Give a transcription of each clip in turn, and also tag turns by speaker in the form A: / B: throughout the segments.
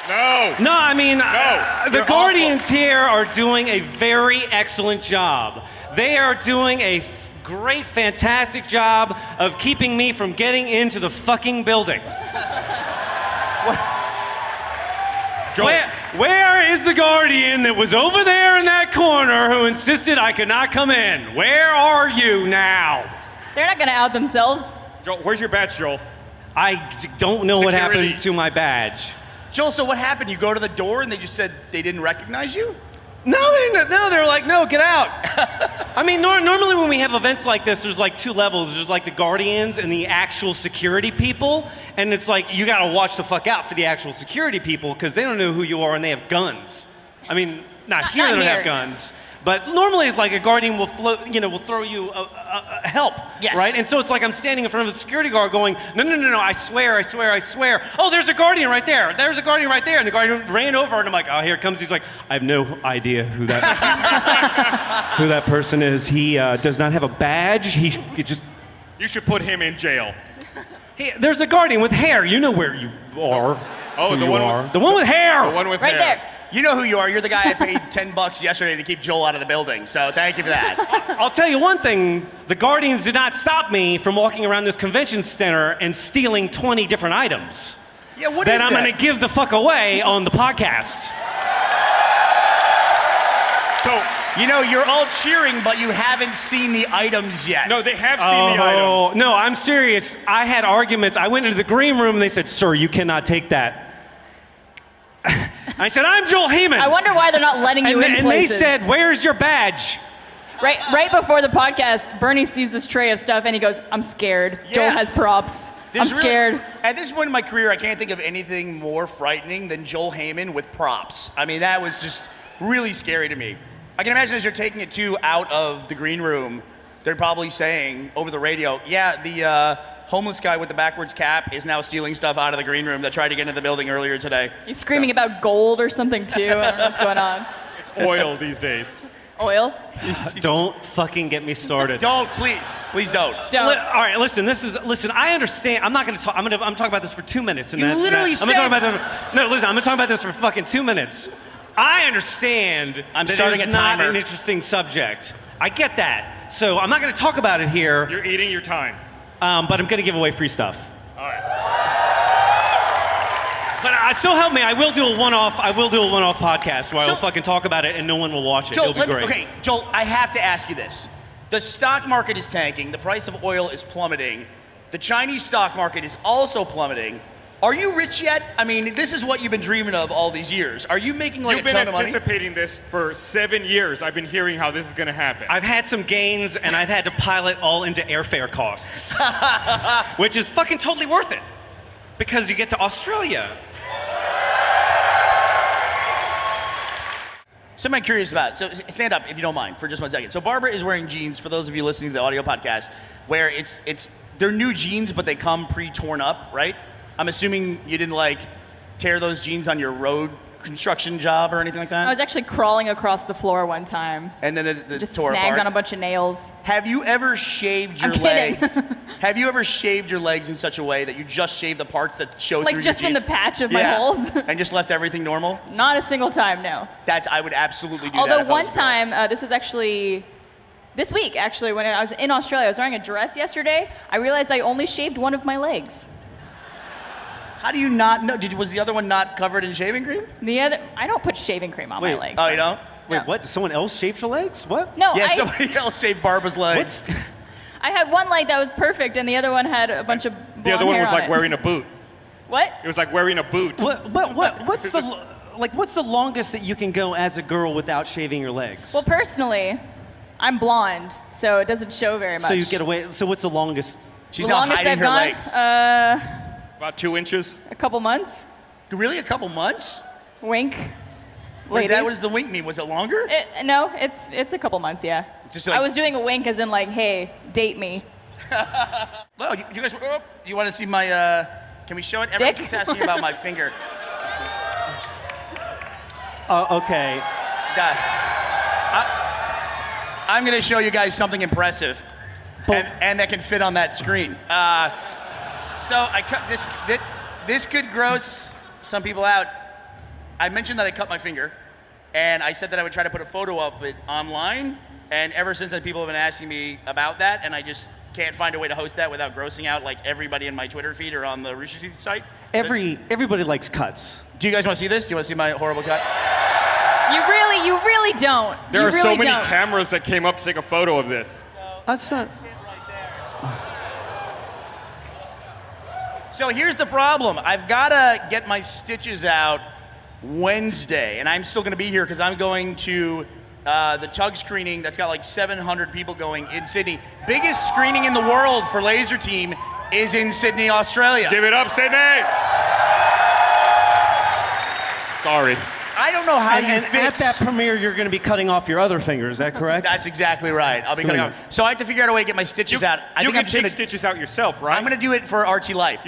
A: No, I mean, the Guardians here are doing a very excellent job. They are doing a great, fantastic job of keeping me from getting into the fucking building. Where is the Guardian that was over there in that corner who insisted I could not come in? Where are you now?
B: They're not gonna out themselves.
C: Joel, where's your badge, Joel?
A: I don't know what happened to my badge.
D: Joel, so what happened? You go to the door and they just said they didn't recognize you?
A: No, they're like, no, get out. I mean, normally when we have events like this, there's like two levels. There's like the Guardians and the actual security people. And it's like, you gotta watch the fuck out for the actual security people because they don't know who you are and they have guns. I mean, not here they don't have guns. But normally, like a Guardian will throw you a help,
D: yes.
A: Right? And so it's like I'm standing in front of a security guard going, no, I swear. Oh, there's a Guardian right there. There's a Guardian right there. And the Guardian ran over, and I'm like, oh, here it comes. He's like, I have no idea who that person is. He does not have a badge. He just.
C: You should put him in jail.
A: Hey, there's a Guardian with hair. You know where you are.
C: Oh, the one
A: with hair.
C: The one with
B: right
C: hair.
B: There.
D: You know who you are. You're the guy I paid $10 yesterday to keep Joel out of the building. So thank you for that.
A: I'll tell you one thing. The Guardians did not stop me from walking around this convention center and stealing 20 different items.
D: Yeah, what
A: that
D: is
A: I'm
D: that?
A: going to give the fuck away on the podcast.
D: So, you know, you're all cheering, but you haven't seen the items yet.
C: No, they have seen the items.
A: No, I'm serious. I had arguments. I went into the green room and they said, sir, you cannot take that. I said, I'm Joel Heyman.
B: I wonder why they're not letting you in
A: and
B: places.
A: they said, where's your badge?
B: Right before the podcast, Burnie sees this tray of stuff and he goes, I'm scared.
D: Yeah.
B: Joel has props. I'm scared.
D: At this point in my career, I can't think of anything more frightening than Joel Heyman with props. I mean, that was just really scary to me. I can imagine as you're taking it out of the green room, they're probably saying over the radio, yeah, the homeless guy with the backwards cap is now stealing stuff out of the green room that tried to get into the building earlier today.
B: He's screaming about gold or something too. I don't know what's going on.
C: It's oil these days.
B: Oil?
A: Don't fucking get me started.
D: Don't, please don't.
B: Don't.
A: All right, listen. I understand. I'm not going to talk. I'm talking about this for 2 minutes. And
D: You literally
A: I'm gonna talk about this. No, listen. I'm going to talk about this for fucking 2 minutes. I understand.
D: I'm
A: that
D: starting
A: it's
D: a
A: not
D: timer.
A: an interesting subject. I get that. So I'm not going to talk about it here.
C: You're eating your time.
A: But I'm going to give away free stuff.
C: All right.
A: But so help me, I will do a one-off podcast where I'll fucking talk about it and no one will watch it.
D: Joel,
A: It'll be great.
D: okay, Joel, I have to ask you this. The stock market is tanking. The price of oil is plummeting. The Chinese stock market is also plummeting. Are you rich yet? I mean, this is what you've been dreaming of all these years. Are you making like
C: You've
D: a ton
C: been
D: of money?
C: anticipating this for 7 years. I've been hearing how this is going to happen.
A: I've had some gains and I've had to pile it all into airfare costs. Which is fucking totally worth it. Because you get to Australia.
D: Something I'm curious about. So stand up if you don't mind for just 1 second. So Barbara is wearing jeans, for those of you listening to the audio podcast, where they're new jeans, but they come pre-torn up, right? I'm assuming you didn't like tear those jeans on your road construction job or anything like that?
B: I was actually crawling across the floor one time.
D: And then it
B: Just
D: tore
B: snagged
D: apart.
B: on a bunch of nails.
D: Have you ever shaved your
B: I'm kidding.
D: legs? Have you ever shaved your legs in such a way that you just shave the parts that show
B: Like
D: through
B: just
D: your
B: in the
D: jeans?
B: patch of my holes.
D: And just left everything normal?
B: Not a single time, no.
D: I would absolutely do that.
B: Although
D: if I
B: one
D: was a girl.
B: time, this was actually this week, actually, when I was in Australia, I was wearing a dress yesterday. I realized I only shaved one of my legs.
D: How do you not know? Was the other one not covered in shaving cream?
B: I don't put shaving cream on my legs.
D: Oh, you don't?
A: Wait,
B: No.
A: what? Someone else shaved your legs? What?
B: No,
D: Yeah, somebody else shaved Barbara's legs.
B: I had one leg that was perfect, and the other one had a bunch of blonde
C: The other one
B: hair
C: was
B: on
C: like
B: it.
C: wearing a boot.
B: What?
C: It was like wearing a boot.
A: What's the longest that you can go as a girl without shaving your legs?
B: Well, personally, I'm blonde, so it doesn't show very much.
A: So you get away. So what's the longest?
D: She's
B: the
D: now
B: longest
D: hiding
B: I've
D: her
B: gone,
D: legs.
C: About 2 inches.
B: A couple months.
D: Really? A couple months?
B: Wink.
D: What does the wink mean? Was it longer?
B: No, it's a couple months, yeah.
D: Just like-
B: I was doing a wink as in like, hey, date me.
D: Well, you guys, you want to see my, can we show it? Everyone
B: Dick?
D: keeps asking about my finger.
A: Okay.
D: God. I'm going to show you guys something impressive. And that can fit on that screen. So I cut this could gross some people out. I mentioned that I cut my finger, and I said that I would try to put a photo of it online. And ever since then, people have been asking me about that, and I just can't find a way to host that without grossing out like everybody in my Twitter feed or on the Rooster Teeth site.
A: Everybody likes cuts.
D: Do you guys want to see this? Do you want to see my horrible cut?
B: You really don't.
C: There
B: You
C: are so
B: really
C: many
B: don't.
C: cameras that came up to take a photo of this.
A: That's not.
D: So here's the problem. I've got to get my stitches out Wednesday, and I'm still going to be here because I'm going to the Tug screening that's got like 700 people going in Sydney. Biggest screening in the world for Laser Team is in Sydney, Australia.
C: Give it up, Sydney! Sorry.
D: I don't know how you
A: And
D: fix...
A: at that premiere, you're going to be cutting off your other finger. Is that correct?
D: That's exactly right. I'll be
A: It's
D: cutting
A: gonna
D: off. So I have to figure out a way to get my stitches out. I
C: You
D: think
C: can
D: I'm just
C: take
D: gonna,
C: stitches out yourself, right?
D: I'm going to do it for RT Life.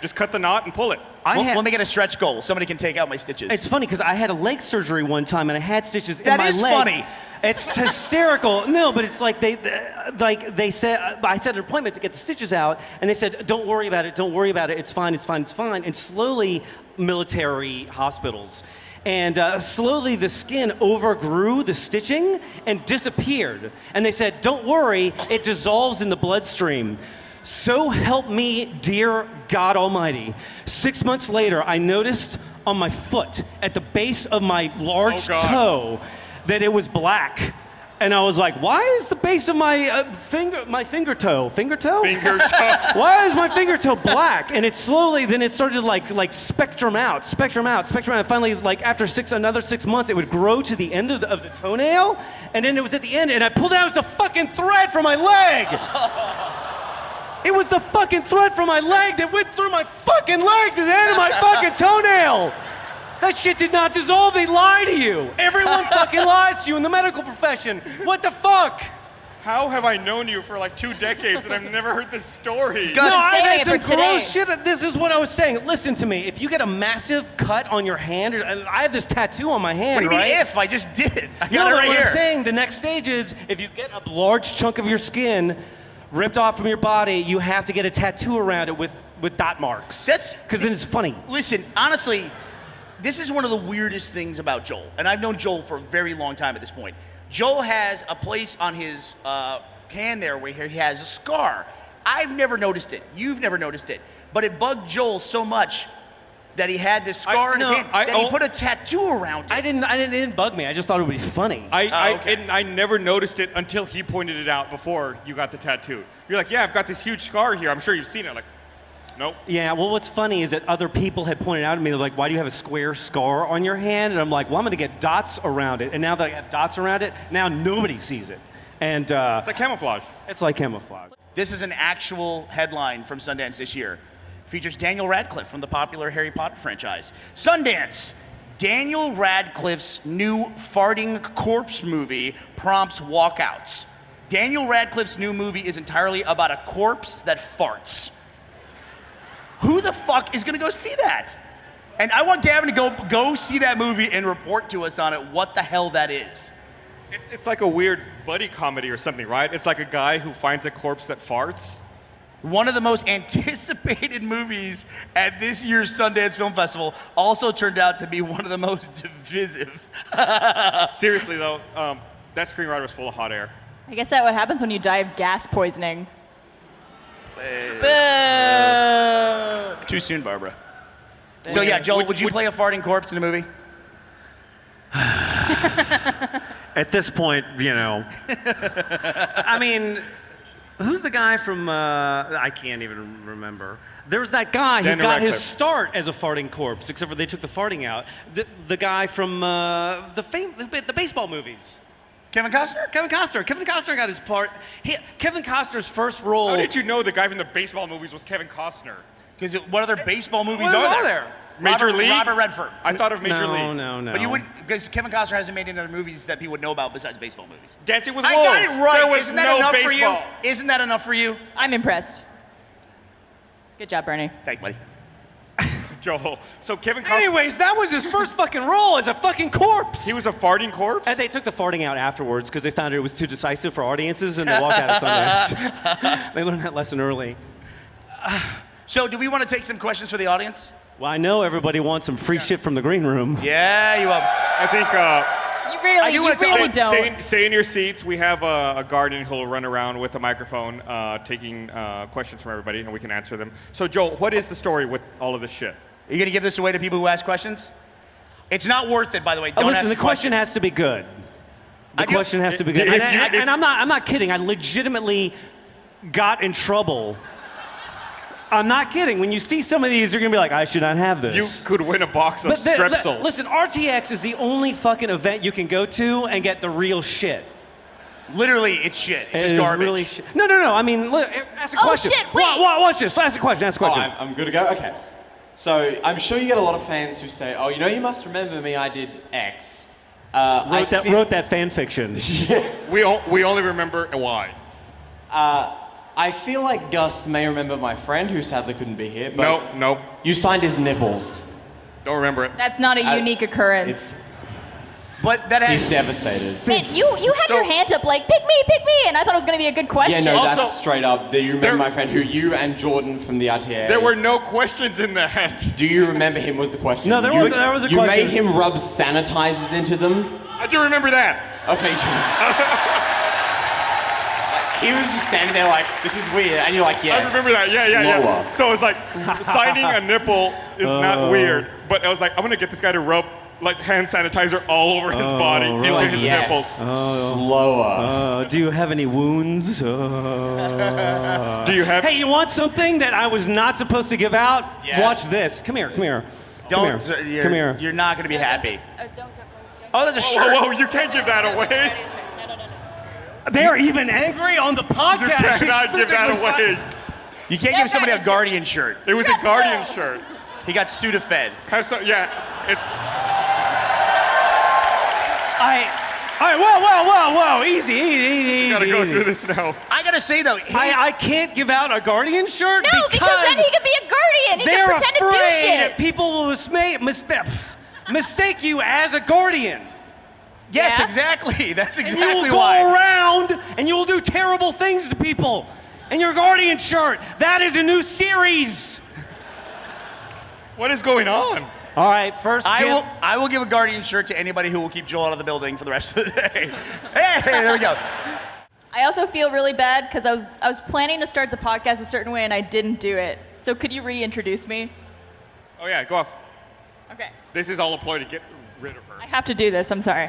C: Just cut the knot and pull it.
D: We'll make it a stretch goal. Somebody can take out my stitches.
A: It's funny because I had a leg surgery one time and I had stitches in
D: That
A: my
D: is
A: legs.
D: funny.
A: It's hysterical. No, but it's like they said I set an appointment to get the stitches out, and they said, "Don't worry about it. Don't worry about it. It's fine. It's fine. It's fine." And slowly, military hospitals, and slowly the skin overgrew the stitching and disappeared. And they said, "Don't worry. It dissolves in the bloodstream." So help me, dear God Almighty. 6 months later, I noticed on my foot, at the base of my large
C: God.
A: toe, that it was black. And I was like, why is the base of my finger toe?
C: Finger toe.
A: Why is my finger toe black? And it slowly, then it started like spectrum out. And finally, like after another 6 months, it would grow to the end of the toenail. And then it was at the end, and I pulled out, it was the fucking thread from my leg. It was the fucking thread from my leg that went through my fucking leg to the end of my fucking toenail. That shit did not dissolve. They lie to you. Everyone fucking lies to you in the medical profession. What the fuck?
C: How have I known you for like 2 decades and I've never heard this story?
D: Gus,
A: No, I've
B: saving
A: had
B: it
A: some
B: for today.
A: gross shit. This is what I was saying. Listen to me. If you get a massive cut on your hand, I have this tattoo on my hand,
D: What do you
A: right?
D: mean if? I just did it. I
A: No,
D: got it
A: but
D: right
A: what
D: here.
A: I'm saying, the next stage is if you get a large chunk of your skin ripped off from your body, you have to get a tattoo around it with dot marks. Because then it's funny.
D: Listen, honestly, this is one of the weirdest things about Joel, and I've known Joel for a very long time at this point. Joel has a place on his hand there where he has a scar. I've never noticed it. You've never noticed it. But it bugged Joel so much that he had this scar in his hand that he put a tattoo around it.
A: It didn't bug me. I just thought it would be funny.
C: I never noticed it until he pointed it out before you got the tattoo. You're like, yeah, I've got this huge scar here. I'm sure you've seen it. Like, nope.
A: Yeah, well, what's funny is that other people had pointed out to me, they're like, why do you have a square scar on your hand? And I'm like, well, I'm going to get dots around it. And now that I have dots around it, now nobody sees it. And
C: It's like camouflage.
A: it's like camouflage.
D: This is an actual headline from Sundance this year. Features Daniel Radcliffe from the popular Harry Potter franchise. Sundance, Daniel Radcliffe's new farting corpse movie prompts walkouts. Daniel Radcliffe's new movie is entirely about a corpse that farts. Who the fuck is gonna go see that? And I want Gavin to go see that movie and report to us on it what the hell that is.
C: It's like a weird buddy comedy or something, right? It's like a guy who finds a corpse that farts.
D: One of the most anticipated movies at this year's Sundance Film Festival also turned out to be one of the most divisive.
C: Seriously though, that screenwriter was full of hot air.
B: I guess that's what happens when you die of gas poisoning. Boo.
D: Too soon, Barbara. So yeah, Joel, would you play a farting corpse in a movie?
A: At this point, you know. I mean, who's the guy from, I can't even remember. There was that guy who
C: Daniel
A: got his
C: Radcliffe.
A: start as a farting corpse, except for they took the farting out. The guy from the baseball movies.
D: Kevin Costner?
A: Kevin Costner got his part. Kevin Costner's first role.
C: How did you know the guy from the baseball movies was Kevin Costner?
D: Because what other baseball movies
A: What
D: are there?
C: Major League?
D: Robert Redford.
C: I thought of Major League.
A: No.
D: But you wouldn't, because Kevin Costner hasn't made any other movies that people would know about besides baseball movies.
C: Dancing with
D: I
C: Wolves.
D: got it right.
C: There was
D: Isn't that
C: no
D: enough
C: baseball.
D: for you? Isn't that enough for you?
B: I'm impressed. Good job, Bernie.
D: Thank you, buddy.
C: Joel. So Kevin Costner,
A: Anyways, that was his first fucking role as a fucking corpse.
C: he was a farting corpse?
A: And they took the farting out afterwards because they found it was too decisive for audiences and they walked out of Sundance. They learned that lesson early.
D: So do we want to take some questions for the audience?
A: Well, I know everybody wants some free shit from the green room.
D: Yeah, you will.
C: I think
B: You really don't.
C: stay in your seats. We have a guardian who will run around with a microphone taking questions from everybody, and we can answer them. So, Joel, what is the story with all of this shit?
D: Are you going to give this away to people who ask questions? It's not worth it, by the way. Don't
A: Listen,
D: ask
A: the question has to be good. The question has to be good. And I'm not kidding. I legitimately got in trouble. I'm not kidding. When you see some of these, you're going to be like, I should not have this.
C: You could win a box of Strepsils.
A: Listen, RTX is the only fucking event you can go to and get the real shit.
D: Literally, it's shit. It's just
A: It is
D: garbage.
A: really shit. No. I mean, look, ask a question.
B: Oh, shit, wait.
A: Watch this. Ask a question.
E: Oh, I'm good to go? Okay. So I'm sure you get a lot of fans who say, oh, you must remember me, I did X.
A: Wrote that fan fiction.
C: We only remember why.
E: I feel like Gus may remember my friend who sadly couldn't be here, but
C: Nope.
E: you signed his nipples.
C: Don't remember it.
B: That's not a unique occurrence.
D: But that has...
E: He's devastated.
B: Man, you had your hand up like, pick me, and I thought it was going to be a good question.
E: Yeah, no,
C: Also,
E: that's straight up. Do you remember my friend who you and Jordan from the RTX?
C: There were no questions in that.
E: Do you remember him was the question?
A: No, there was a
E: you
A: question.
E: You made him rub sanitizers into them?
C: I do remember that.
E: Okay. He was just standing there like, this is weird, and you're like, yes.
C: I remember that. Yeah.
E: Slower.
C: So it's like signing a nipple is not weird, but I was like, I'm gonna get this guy to rub like hand sanitizer all over his body into
E: Like,
C: his
E: yes.
C: nipples.
E: Slower.
A: Do you have any wounds?
C: Do you have?
A: Hey, you want something that I was not supposed to give out?
D: Yes.
A: Watch this. Come here.
D: Don't.
A: Come here.
D: You're not going to be happy.
B: Don't.
D: Oh, there's a shirt.
C: Whoa, you can't give that away.
A: They're even angry on the
C: You
A: podcast.
C: cannot give that away.
D: You can't give somebody a Guardian shirt.
C: It was a Guardian shirt.
D: He got Sudafed.
C: It's.
A: All right, whoa. Easy.
C: You gotta go through this now.
D: I got to say, though,
A: I can't give out a Guardian shirt
B: No, because then he could be a guardian. He
A: they're
B: could pretend to do
A: afraid
B: shit.
A: people will mistake you as a guardian.
D: yes,
B: Yeah.
D: exactly. That's
A: And you
D: exactly
A: will go
D: why.
A: around and you will do terrible things to people. And your Guardian shirt, that is a new series.
C: What is going on?
A: All right, first
D: I will give a Guardian shirt to anybody who will keep Joel out of the building for the rest of the day. Hey, there we go.
B: I also feel really bad because I was planning to start the podcast a certain way and I didn't do it. So could you reintroduce me?
C: Oh yeah, go off.
B: Okay.
C: This is all a ploy to get rid of her.
B: I have to do this. I'm sorry.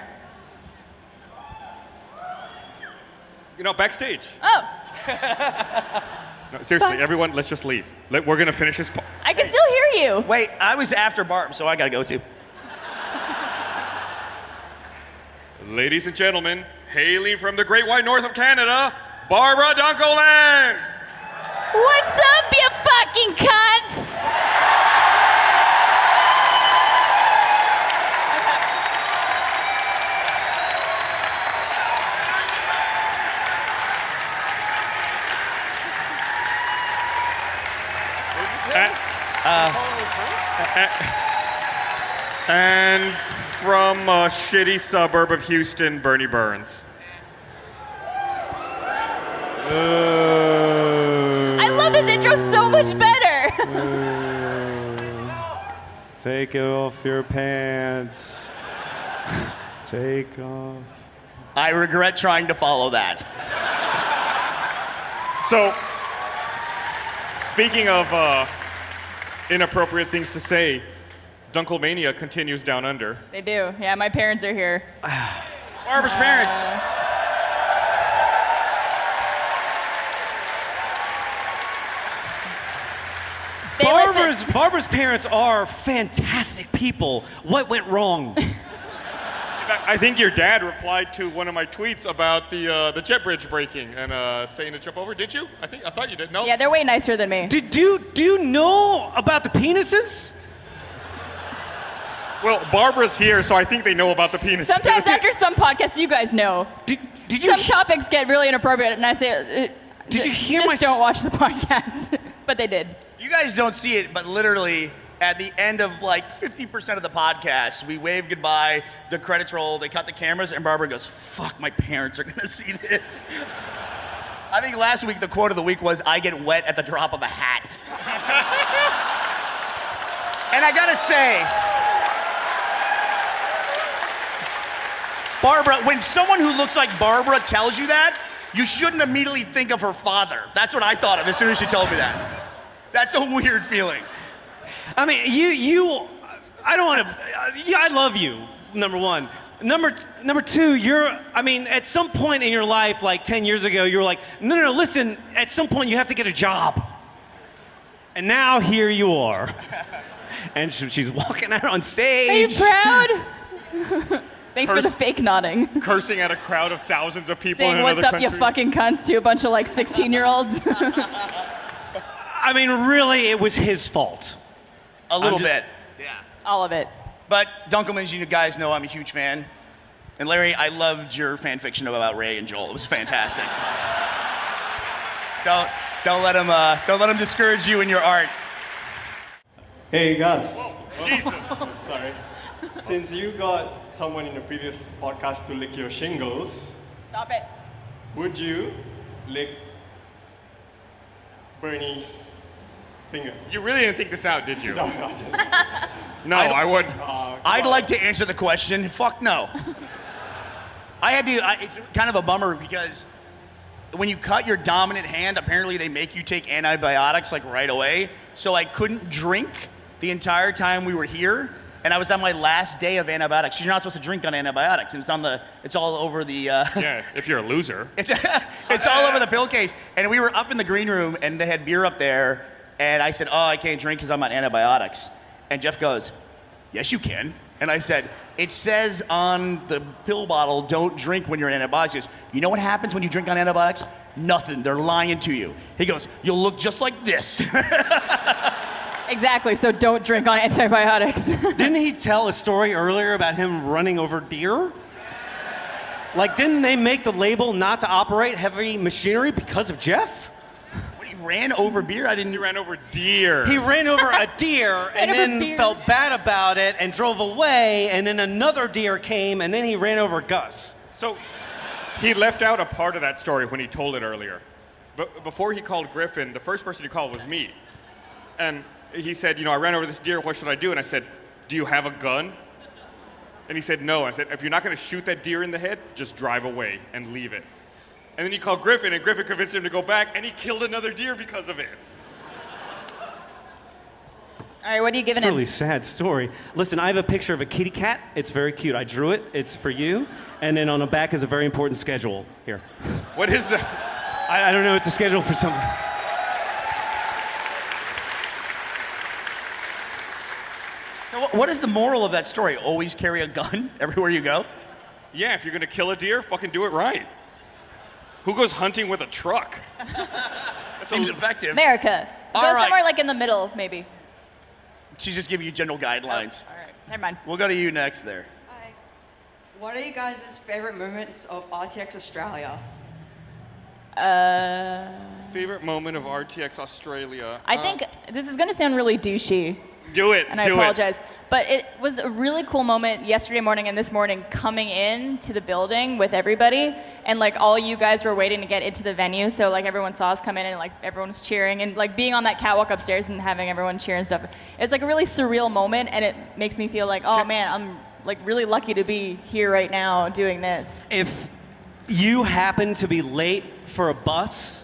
C: Backstage.
B: Oh,
C: No, seriously,
B: Fuck.
C: everyone, let's just leave. We're gonna finish this.
B: I can still hear you.
D: Wait, I was after Barb, so I got to go too.
C: Ladies and gentlemen, hailing from the Great White North of Canada, Barbara Dunkelman.
B: What's up, you fucking cunts?
C: And from a shitty suburb of Houston, Bernie Burns.
B: I love this intro so much better.
A: Take off your pants. Take off.
D: I regret trying to follow that.
C: So, speaking of inappropriate things to say, Dunkelmania continues down under.
B: They do. Yeah, my parents are here.
D: Barbara's parents.
B: They listen.
A: Barbara's parents are fantastic people. What went wrong?
C: I think your dad replied to one of my tweets about the jet bridge breaking and saying to jump over. Did you? I thought you did. No.
B: Yeah, they're way nicer than me.
A: Do you know about the penises?
C: Well, Barbara's here, so I think they know about the penis.
B: Sometimes after some podcasts, you guys know.
A: Did you
B: Some topics get really inappropriate, and I say,
A: Did you hear
B: just
A: my
B: don't watch the podcast. But they did.
D: You guys don't see it, but literally at the end of like 50% of the podcast, we wave goodbye, the credits roll, they cut the cameras, and Barbara goes, fuck, my parents are gonna see this. I think last week the quote of the week was, I get wet at the drop of a hat. And I gotta say, Barbara, when someone who looks like Barbara tells you that, you shouldn't immediately think of her father. That's what I thought of as soon as she told me that. That's a weird feeling.
A: I mean, I don't want to, I love you, number one. Number two, at some point in your life, like 10 years ago, you were like, no, listen, at some point you have to get a job. And now here you are. And she's walking out on stage.
B: Are you proud? Thanks for the fake nodding.
C: Cursing at a crowd of thousands of people
B: Saying
C: in
B: what's
C: another
B: up,
C: country.
B: you fucking cunts, to a bunch of like 16-year-olds.
A: I mean, really, it was his fault.
D: A little bit. Yeah.
B: All of it.
D: But Dunkelman, as you guys know, I'm a huge fan. And Larry, I loved your fan fiction about Ray and Joel. It was fantastic. Don't let him discourage you in your art.
E: Hey Gus.
C: Jesus.
E: I'm sorry. Since you got someone in the previous podcast to lick your shingles,
B: Stop it.
E: would you lick Burnie's finger?
C: You really didn't think this out, did you?
E: No, I didn't.
C: No, I wouldn't.
D: I'd like to answer the question. Fuck no. It's kind of a bummer because when you cut your dominant hand, apparently they make you take antibiotics like right away. So I couldn't drink the entire time we were here, and I was on my last day of antibiotics. You're not supposed to drink on antibiotics, and it's all over the.
C: Yeah, if you're a loser.
D: It's all over the pill case. And we were up in the green room, and they had beer up there, and I said, "Oh, I can't drink because I'm on antibiotics." And Jeff goes, "Yes, you can." And I said, "It says on the pill bottle, don't drink when you're on antibiotics." He goes, "You know what happens when you drink on antibiotics? Nothing. They're lying to you." He goes, "You'll look just like this."
B: Exactly, so don't drink on antibiotics.
A: Didn't he tell a story earlier about him running over deer? Like, didn't they make the label not to operate heavy machinery because of Jeff?
D: When he ran over beer,
C: He ran over deer.
A: He ran over a deer and
B: over
A: then
B: deer.
A: felt bad about it and drove away, and then another deer came, and then he ran over Gus.
C: So he left out a part of that story when he told it earlier. But before he called Griffin, the first person he called was me. And he said, I ran over this deer, what should I do? And I said, "Do you have a gun?" And he said, "No." I said, "If you're not going to shoot that deer in the head, just drive away and leave it." And then he called Griffin, and Griffin convinced him to go back, and he killed another deer because of it.
B: All right, what are you giving
A: It's a
B: him?
A: really sad story. Listen, I have a picture of a kitty cat. It's very cute. I drew it. It's for you. And then on the back is a very important schedule. Here.
C: What is that?
A: I don't know. It's a schedule for something.
D: So what is the moral of that story? Always carry a gun everywhere you go?
C: Yeah, if you're going to kill a deer, fucking do it right. Who goes hunting with a truck?
D: Seems effective.
B: America. Go
D: All right.
B: somewhere like in the middle, maybe.
D: She's just giving you general guidelines.
B: All right, never mind.
D: We'll go to you next there.
F: Hi. What are you guys' favorite moments of RTX Australia?
C: Favorite moment of RTX Australia?
B: I think this is going to sound really douchey,
C: Do it.
B: and I apologize. But it was a really cool moment yesterday morning and this morning coming in to the building with everybody, and like all you guys were waiting to get into the venue, so like everyone saw us come in and like everyone was cheering, and like being on that catwalk upstairs and having everyone cheer and stuff. It's like a really surreal moment, and it makes me feel like, oh man, I'm like really lucky to be here right now doing this.
A: If you happen to be late for a bus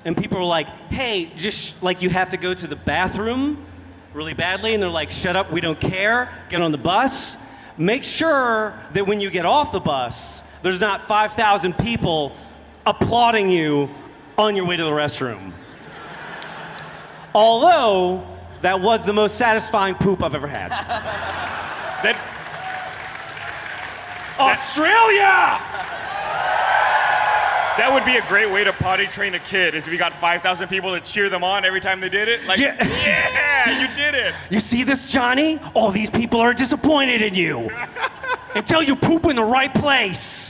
A: and people are like, "Hey, just like you have to go to the bathroom really badly," and they're like, "Shut up, we don't care, get on the bus," make sure that when you get off the bus, there's not 5,000 people applauding you on your way to the restroom. Although, that was the most satisfying poop I've ever had. Australia!
C: That would be a great way to potty train a kid, is if you got 5,000 people to cheer them on every time they did it. Like, yeah, you did it.
A: You see this, Johnny? All these people are disappointed in you until you poop in the right place.